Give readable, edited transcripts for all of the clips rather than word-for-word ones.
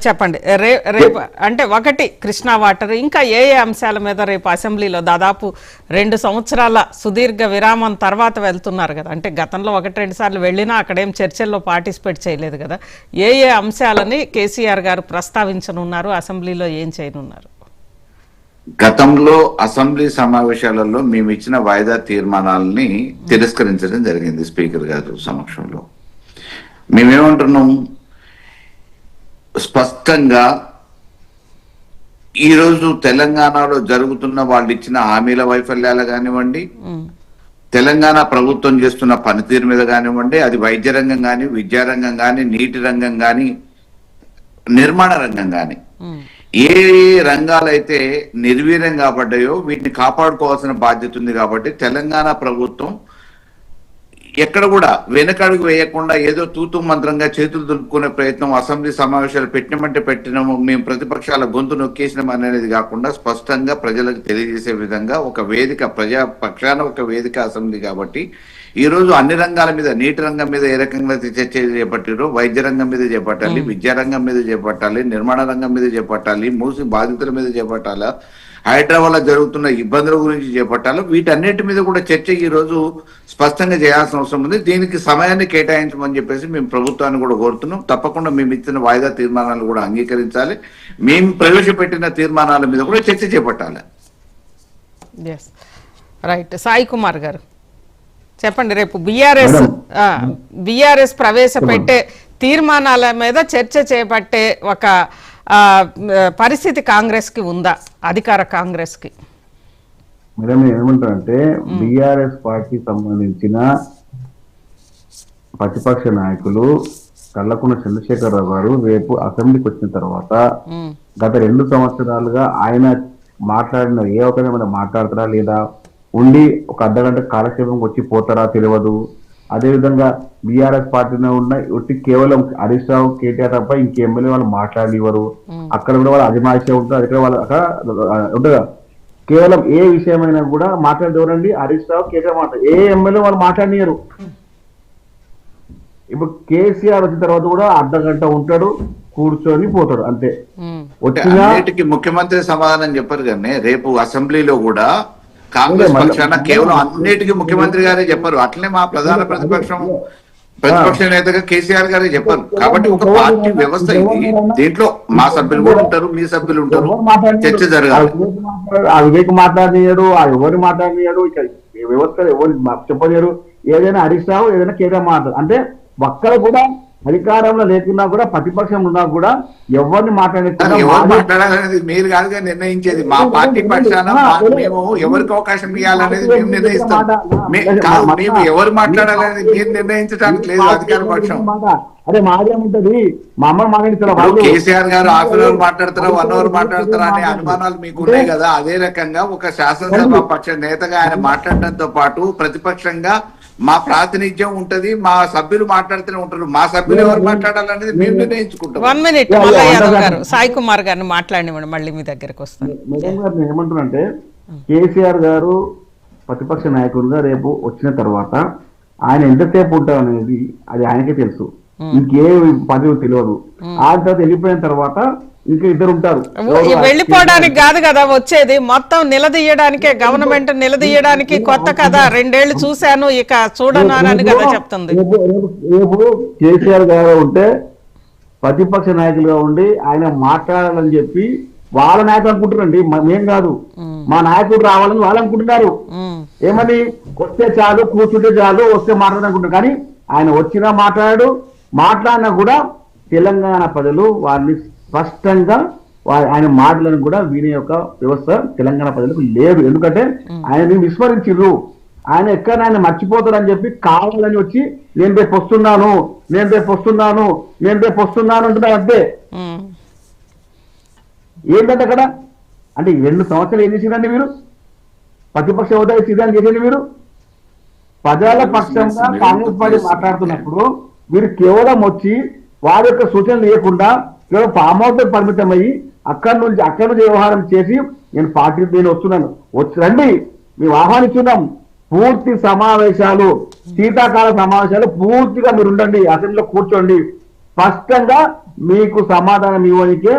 చెప్పండి. రేపు అంటే ఒకటి కృష్ణా వాటర్, ఇంకా ఏ ఏ అంశాల మీద రేపు అసెంబ్లీలో దాదాపు 2 సంవత్సరాల సుదీర్ఘ విరామం తర్వాత వెళ్తున్నారు కదా, అంటే గతంలో 1-2 సార్లు వెళ్ళినా అక్కడేం చర్చల్లో పార్టిసిపేట్ చేయలేదు కదా, ఏ ఏ అంశాలని కేసీఆర్ గారు ప్రస్తావించనున్నారు, అసెంబ్లీలో ఏం చేయనున్నారు? గతంలో అసెంబ్లీ సమావేశాలలో మేము ఇచ్చిన వాయిదా తీర్మానాలని తిరస్కరించడం జరిగింది స్పీకర్ గారు సమక్షంలో. మేమేమంటున్నాం, స్పష్టంగా ఈరోజు తెలంగాణలో జరుగుతున్న వాళ్ళు ఇచ్చిన హామీల వైఫల్యాలు కానివ్వండి, తెలంగాణ ప్రభుత్వం చేస్తున్న పనితీరు మీద కానివ్వండి, అది వైద్య రంగం కానీ, విద్యారంగం కానీ, నీటి రంగం కానీ, నిర్మాణ రంగం కానీ, ఏ రంగాలైతే నిర్వీర్యం కాబడ్డాయో వీటిని కాపాడుకోవాల్సిన బాధ్యత ఉంది. కాబట్టి తెలంగాణ ప్రభుత్వం ఎక్కడ కూడా వెనకడుగు వేయకుండా ఏదో తూతు మంత్రంగా చేతులు దులుపుకునే ప్రయత్నం, అసెంబ్లీ సమావేశాలు పెట్టినామంటే పెట్టినాము, మేము ప్రతిపక్షాల గొంతు నొక్కేసినాం అనేది కాకుండా స్పష్టంగా ప్రజలకు తెలియజేసే విధంగా ఒక వేదిక, ప్రజా పక్షాన ఒక వేదిక అసెంబ్లీ. కాబట్టి ఈ రోజు అన్ని రంగాల మీద, నీటి రంగం మీద ఏ రకంగా చర్చ చేపట్టారో వైద్య రంగం మీద చేపట్టాలి, విద్యారంగం మీద చేపట్టాలి, నిర్మాణ రంగం మీద చేపట్టాలి, మూసి బాధితుల మీద చేపట్టాలా, హైదరాబాద్ జరుగుతున్న ఇబ్బందుల గురించి చేపట్టాలి, వీటన్నిటి మీద కూడా చర్చ ఈ రోజు స్పష్టంగా చేయాల్సిన అవసరం ఉంది. దీనికి సమయాన్ని కేటాయించమని చెప్పేసి మేము ప్రభుత్వాన్ని కూడా కోరుతున్నాం. తప్పకుండా మేము ఇచ్చిన వాయిదా తీర్మానాలు కూడా అంగీకరించాలి, మేము ప్రవేశపెట్టిన తీర్మానాల మీద కూడా చర్చ చేపట్టాలి. రైట్. సాయి కుమార్ గారు చెప్పండి, రేపు బిఆర్ఎస్ ప్రవేశపెట్టే తీర్మానాల మీద చర్చ చేపట్టే ఒక పరిస్థితి కాంగ్రెస్ కి ఉందా, అధికార కాంగ్రెస్ కి? మేడం ఏమంటారంటే, బిఆర్ఎస్ పార్టీ సంబంధించిన ప్రతిపక్ష నాయకులు కల్వకుంట్ల చంద్రశేఖరరావు గారు రేపు అసెంబ్లీకి వచ్చిన తర్వాత గత 2 సంవత్సరాలుగా ఆయన మాట్లాడిన ఏ ఒక్కరైనా మాట్లాడతారా లేదా, ఉండి ఒక అర్ధగంట కాలక్షేపం వచ్చి పోతారా తెలియదు. అదేవిధంగా బీఆర్ఎస్ పార్టీలో ఉన్న ఒట్టి కేవలం హరీష్ రావు, కేటీఆర్ తప్ప ఇంక ఎమ్మెల్యే వాళ్ళు మాట్లాడివారు. అక్కడ కూడా వాళ్ళ అజమాయిషీ ఉంటుంది, అది వాళ్ళ అక్కడ ఉంటుందా. కేవలం ఏ విషయమైనా కూడా మాట్లాడేవారండి హరీష్ రావు, కేటీఆర్ మాట్లాడు, ఏ ఎమ్మెల్యే వాళ్ళు మాట్లాడినారు. ఇప్పుడు కేసీఆర్ వచ్చిన తర్వాత కూడా అర్ధగంట ఉంటాడు, కూర్చొని పోతాడు అంతే. వచ్చిన ముఖ్యమంత్రి సమాధానం చెప్పారు కానీ రేపు అసెంబ్లీలో కూడా కాంగ్రెస్ పక్షాన కేవలం అన్నిటికీ ముఖ్యమంత్రి గారే చెప్పారు. అట్లనే మా ప్రధాన ప్రతిపక్ష నేతగా కేసీఆర్ గారే చెప్పారు. కాబట్టి ఒక పార్టీ వ్యవస్థ ఇది, దీంట్లో మా సభ్యులు కూడా ఉంటారు, మీ సభ్యులు ఉంటారు, చర్చ జరగాలి. ఆ వివేక్ మాట్లాడినాడు, ఆ ఎవరు మాట్లాడినాడు, ఇక వ్యవస్థ ఎవరు చెప్పలేరు. ఏదైనా హరీష్ రావు, ఏదైనా కేటీఆర్ మాట్లాడు అంటే ఒక్కరు కూడా అధికారంలో లేకున్నా కూడా ప్రతిపక్షం ఉన్నా కూడా ఎవరిని మాట్లాడాలనేది మీరు కాదుగా నిర్ణయించేది. మా పార్టీ పక్షాన మేము ఎవరికి అవకాశం ఇవ్వాలనేది మేము నిర్ణయిస్తాం. మేము ఎవరు మాట్లాడాలనేది మీరు నిర్ణయించడానికి లేదు అధికార పక్షం. అదే మాదేముంటది, మా అమ్మ మాట్లాడుతారా, కేసీఆర్ గారు హాఫ్ అన్ అవర్ మాట్లాడతారా, 1 అవర్ మాట్లాడతారా అనే అనుమానాలు మీకు ఉన్నాయి కదా. అదే రకంగా ఒక శాసనసభ పక్ష నేతగా ఆయన మాట్లాడడంతో పాటు ప్రతిపక్షంగా మా ప్రాతినిధ్యం ఉంటది, మా సభ్యులు మాట్లాడుతూనే ఉంటారు. మా సభ్యులు ఎవరు మాట్లాడాలనేది మేము నిర్ణయించుకుంటాం. 1 మినిట్ మల్లయ్య గారు, సాయి కుమార్ గారిని మాట్లాడినివ్వండి, మళ్ళీ మీ దగ్గరకు వస్తాను. మేడం గారు ఏమంటున్నారంటే, కేసీఆర్ గారు ప్రతిపక్ష నాయకుడిగా రేపు వచ్చిన తర్వాత ఆయన ఎంతసేపు ఉంటారు అనేది అది ఆయనకే తెలుసు, ఇంకే పదవి తెలియదు. ఆ తర్వాత వెళ్ళిపోయిన తర్వాత ఇంకా ఇద్దరు ఉంటారు. వెళ్ళిపోవడానికి కాదు కదా వచ్చేది, మొత్తం నిలదీయడానికే, గవర్నమెంట్ నిలదీయడానికి. కొత్త కదా, 2 ఏళ్లు చూశాను ఇక చూడను అని కదా చెప్తుంది. రేపు కేసీఆర్ గారు ఉంటే ప్రతిపక్ష నాయకులుగా ఉండి ఆయన మాట్లాడాలని చెప్పి వాళ్ళ నాయకులు అనుకుంటున్నారండి, మేం కాదు. మా నాయకుడు రావాలని వాళ్ళు అనుకుంటున్నారు. ఏమని, వస్తే చాలు, కూర్చుంటే చాలు, వస్తే మాట్లాడాలనుకుంటారు. కానీ ఆయన వచ్చినా మాట్లాడినా కూడా తెలంగాణ ప్రజలు వారిని స్పష్టంగా ఆయన మాటలను కూడా వినే యొక్క వ్యవస్థ తెలంగాణ ప్రజలకు లేదు. ఎందుకంటే ఆయన విస్మరించారు. ఆయన ఎక్కడ ఆయన మర్చిపోతారని చెప్పి కావాలని వచ్చి నేను రేపు వస్తున్నాను అంటున్నారు. అంతే. ఏంటంటే అక్కడ అంటే 2 సంవత్సరాలు ఏం చేసిందండి మీరు? ప్రతిపక్ష హోదా సిద్ధాంతం చేసేది మీరు. ప్రజల పక్షంగా కాంగ్రెస్ పార్టీ మాట్లాడుతున్నప్పుడు మీరు కేవలం వచ్చి వారి యొక్క సూచనలు లేకుండా కేవలం ఫామ్ హౌస్ పరిమితం అయ్యి అక్కడి నుంచి వ్యవహారం చేసి నేను వస్తున్నాను, రండి, మేము ఆహ్వానిస్తున్నాం. పూర్తి సమావేశాలు, శీతాకాల సమావేశాలు పూర్తిగా మీరు ఉండండి, అసెంబ్లీలో కూర్చోండి, స్పష్టంగా మీకు సమాధానం ఇవ్వడానికే,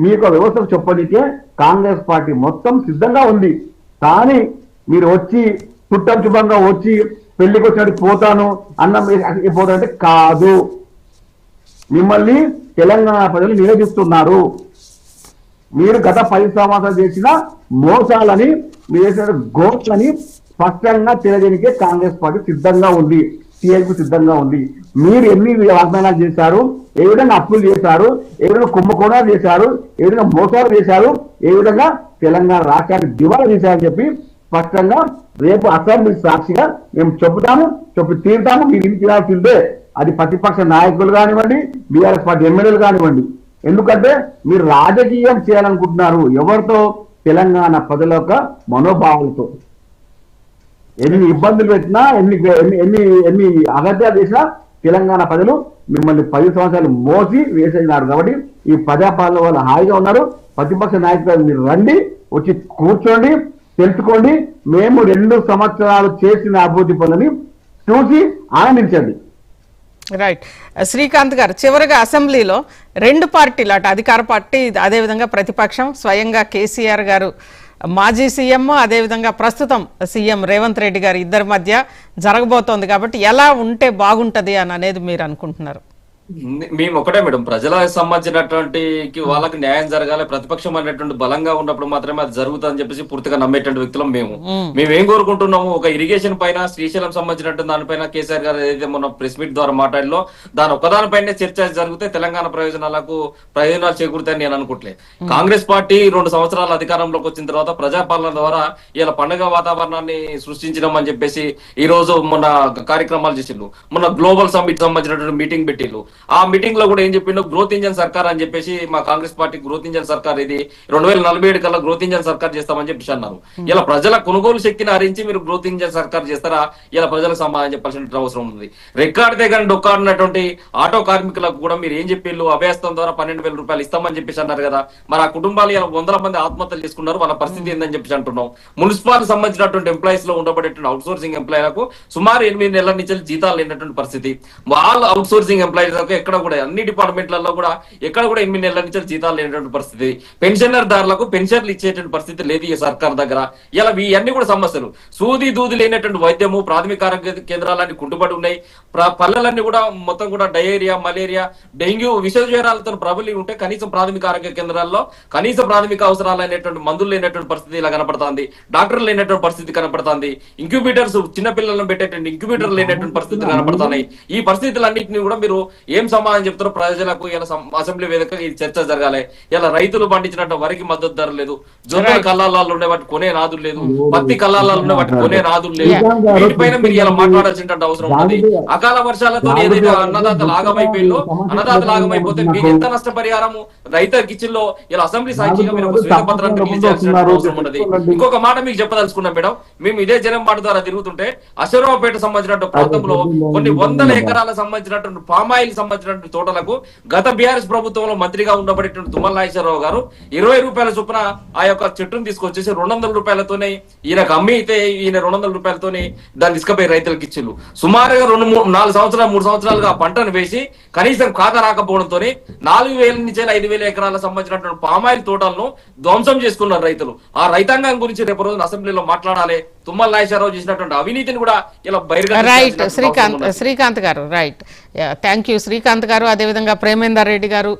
మీకు ఆ వ్యవస్థకు చెప్పడానికే కాంగ్రెస్ పార్టీ మొత్తం సిద్ధంగా ఉంది. కానీ మీరు వచ్చి చుట్టం చుట్టంగా వచ్చి పెళ్లికి వచ్చినట్టు పోతాను అన్నం పోతానంటే కాదు. మిమ్మల్ని తెలంగాణ ప్రజలు నివేదిస్తున్నారు. మీరు గత 10 సంవత్సరాలు చేసిన మోసాలని, మీరు చేసిన గోట్లని స్పష్టంగా తెలియజేయడానికే కాంగ్రెస్ పార్టీ సిద్ధంగా ఉంది, టీఆర్పీ సిద్ధంగా ఉంది. మీరు ఎన్ని వాగ్దానాలు చేశారు, ఏ విధంగా అప్పులు చేశారు, ఏ విధంగా కుంభకోణాలు చేశారు, ఏ విధంగా మోసాలు చేశారు, ఏ విధంగా తెలంగాణ రాష్ట్రాన్ని దివాలా చేశారని చెప్పి స్పష్టంగా రేపు అసెంబ్లీ సాక్షిగా మేము చెబుతాము, చెప్పి తీరుతాము. మీరు ఇంటికి రావాల్సిందే, అది ప్రతిపక్ష నాయకులు కానివ్వండి, బీఆర్ఎస్ పార్టీ ఎమ్మెల్యేలు కానివ్వండి. ఎందుకంటే మీరు రాజకీయం చేయాలనుకుంటున్నారు. ఎవరితో? తెలంగాణ ప్రజల యొక్క మనోభావాలతో. ఎన్ని ఇబ్బందులు పెట్టినా, ఎన్ని ఎన్ని ఎన్ని అగత్యాలు చేసినా తెలంగాణ ప్రజలు మిమ్మల్ని 10 సంవత్సరాలు మోసి వేసేసినారు. కాబట్టి ఈ ప్రజాపాలన వాళ్ళు హాయిగా ఉన్నారు. ప్రతిపక్ష నాయకులు మీరు రండి, వచ్చి కూర్చోండి, తెలుసుకోండి. మేము 2 సంవత్సరాలు చేసిన అభివృద్ధి పనులని చూసి ఆనందించండి. రైట్. శ్రీకాంత్ గారు, చివరిగా అసెంబ్లీలో 2 పార్టీలు, అటు అధికార పార్టీ అదేవిధంగా ప్రతిపక్షం, స్వయంగా కేసీఆర్ గారు మాజీ సీఎం, అదేవిధంగా ప్రస్తుతం సీఎం రేవంత్ రెడ్డి గారు ఇద్దరి మధ్య జరగబోతోంది. కాబట్టి ఎలా ఉంటే బాగుంటది అని అనేది మీరు అనుకుంటున్నారు? మేము ఒకటే మేడం, ప్రజలకు సంబంధించినటువంటి వాళ్ళకి న్యాయం జరగాలి, ప్రతిపక్షం అనేటువంటి బలంగా ఉన్నప్పుడు మాత్రమే అది జరుగుతుందని చెప్పేసి పూర్తిగా నమ్మేటువంటి వ్యక్తులం మేము ఏం కోరుకుంటున్నాము, ఒక ఇరిగేషన్ పైన శ్రీశైలం సంబంధించినటువంటి దానిపైన కేసీఆర్ గారు ఏదైతే మొన్న ప్రెస్ మీట్ ద్వారా మాట్లాడిలో దాని ఒకదానిపైనే చర్చ జరిగితే తెలంగాణ ప్రయోజనాలు చేకూరుతాయని నేను అనుకుంటలేదు. కాంగ్రెస్ పార్టీ 2 సంవత్సరాల అధికారంలోకి వచ్చిన తర్వాత ప్రజాపాలన ద్వారా ఇలా పండుగ వాతావరణాన్ని సృష్టించడం అని చెప్పేసి ఈ రోజు మొన్న కార్యక్రమాలు చేసిండ్రు. మొన్న గ్లోబల్ సమ్మిట్ సంబంధించినటువంటి మీటింగ్ పెట్టిండ్రు. ఆ మీటింగ్ లో కూడా ఏం చెప్పిండు, గ్రోత్ ఇంజన్ సర్కార్ అని చెప్పేసి మా కాంగ్రెస్ పార్టీ గ్రోత్ ఇంజన్ సర్కార్ ఇది 2047 కల్లా గ్రోత్ ఇంజన్ సర్కార్ చేస్తామని చెప్పేసి అన్నారు. ఇలా ప్రజల కొనుగోలు శక్తిని హరించి మీరు గ్రోత్ ఇంజన్ సర్కార్ చేస్తారా? ఇలా ప్రజలకు సమాధానం చెప్పాల్సిన అవసరం ఉంది. రెక్కాడితే కానీ డొక్కాడినటువంటి ఆటో కార్మికులకు కూడా మీరు ఏం చెప్పిళ్ళు, అభయస్థం ద్వారా 12,000 రూపాయలు ఇస్తామని చెప్పేసి అన్నారు కదా. మరి ఆ కుటుంబాలు ఇలా 100 మంది ఆత్మహత్యలు చేసుకున్నారు. వాళ్ళ పరిస్థితి ఏందని చెప్పేసి అంటున్నాం. మున్సిపాల్ సంబంధించినటువంటి ఎంప్లాయీస్ లో ఉండబడేటువంటి అవుట్ సోర్సింగ్ ఎంప్లాయీలకు సుమారు 8 నెలల నుంచి జీతాలు లేనటువంటి పరిస్థితి. వాళ్ళ అవుట్ సోర్సింగ్ ఎంప్లాయీస్ ఎక్కడ కూడా అన్ని డిపార్ట్మెంట్లలో కూడా ఎక్కడ కూడా 8 నెలల నుంచి జీతాలు లేనటువంటి పరిస్థితి. పెన్షనర్ దారులకు పెన్షన్లు ఇచ్చేటువంటి పరిస్థితి లేదు ఈ సర్కార్ దగ్గర. ఇలా ఇవన్నీ కూడా సమస్యలు. సూది దూది లేనటువంటి వైద్యము, ప్రాథమిక ఆరోగ్య కేంద్రాలన్నీ కుంటుపడి ఉన్నాయి. పల్లెలన్నీ కూడా మొత్తం కూడా డయేరియా, మలేరియా, డెంగ్యూ, విష జ్వరాలతో ప్రబలి ఉంటే కనీసం ప్రాథమిక ఆరోగ్య కేంద్రాల్లో కనీస ప్రాథమిక అవసరాలు అయినటువంటి మందులు లేనటువంటి పరిస్థితి ఇలా కనపడుతుంది. డాక్టర్లు లేనటువంటి పరిస్థితి కనపడుతుంది. ఇంక్యుబేటర్స్, చిన్నపిల్లలను పెట్టేటువంటి ఇంక్యుబేటర్ లేనటువంటి పరిస్థితి కనపడుతున్నాయి. ఈ పరిస్థితులన్నింటినీ కూడా మీరు ఏం సమాధానం చెప్తారో ప్రజలకు ఇలా అసెంబ్లీ వేదిక ఈ చర్చ జరగాలి. ఇలా రైతులు పండించినట్టు వరికి మద్దతు ధర లేదు, జొన్నల కల్లాలలో ఉండే వాటి కొనే నాదులు లేదు, పత్తి కల్లాలలో ఉండే వాటి కొనే నాదులు లేదు. వీటిపైన మీరు ఇలా మాట్లాడాల్సిన అవసరం ఉంది. అకాల వర్షాలతో ఏదైతే అన్నదాతలు ఆగమైపోయిందో, అన్నదాతలు ఆగమైపోతే మీకు ఎంత నష్టపరిహారము రైతులకు ఇచ్చిల్లో ఇలా అసెంబ్లీ సాక్షిగా మీరు ఒక శ్వేతపత్రాన్ని రిలీజ్ చేయాల్సిన అవసరం ఉన్నది. ఇంకొక మాట మీకు చెప్పదలుచుకున్నాం మేడం, మేము ఇదే జనం మాట ద్వారా తిరుగుతుంటే అశ్వరావుపేట సంబంధించిన ప్రాంతంలో కొన్ని 100 ఎకరాల సంబంధించినటువంటి పామాయిల్ సంబంధించినటువంటి తోటలకు గత బీఆర్ఎస్ ప్రభుత్వంలో మంత్రిగా ఉండబడేటువంటి తుమ్మల నాగేశ్వరరావు గారు 20 రూపాయల చొప్పున ఆ యొక్క చెట్టును తీసుకొచ్చేసి 200 రూపాయలతోనే ఈయనకు అమ్మి అయితే ఈయన 200 రూపాయలతోనే దాన్ని తీసుకుపోయి రైతులకు ఇచ్చిళ్ళు. సుమారుగా 3 సంవత్సరాలుగా ఆ పంటను వేసి కనీసం ఖాతా రాకపోవడంతో 4,000 నుంచి 5,000 ఎకరాల సంబంధించినటువంటి పామాయిల్ తోటలను ధ్వంసం చేసుకున్నారు రైతులు. ఆ రైతాంగం గురించి రేపు రోజున అసెంబ్లీలో మాట్లాడాలి. తుమ్మల నాగేశ్వరరావు చేసినటువంటి అవినీతిని కూడా ఇలా రైట్. శ్రీకాంత్ గారు, రైట్, థ్యాంక్ యూ శ్రీకాంత్ గారు. అదేవిధంగా ప్రేమేందర్ రెడ్డి గారు,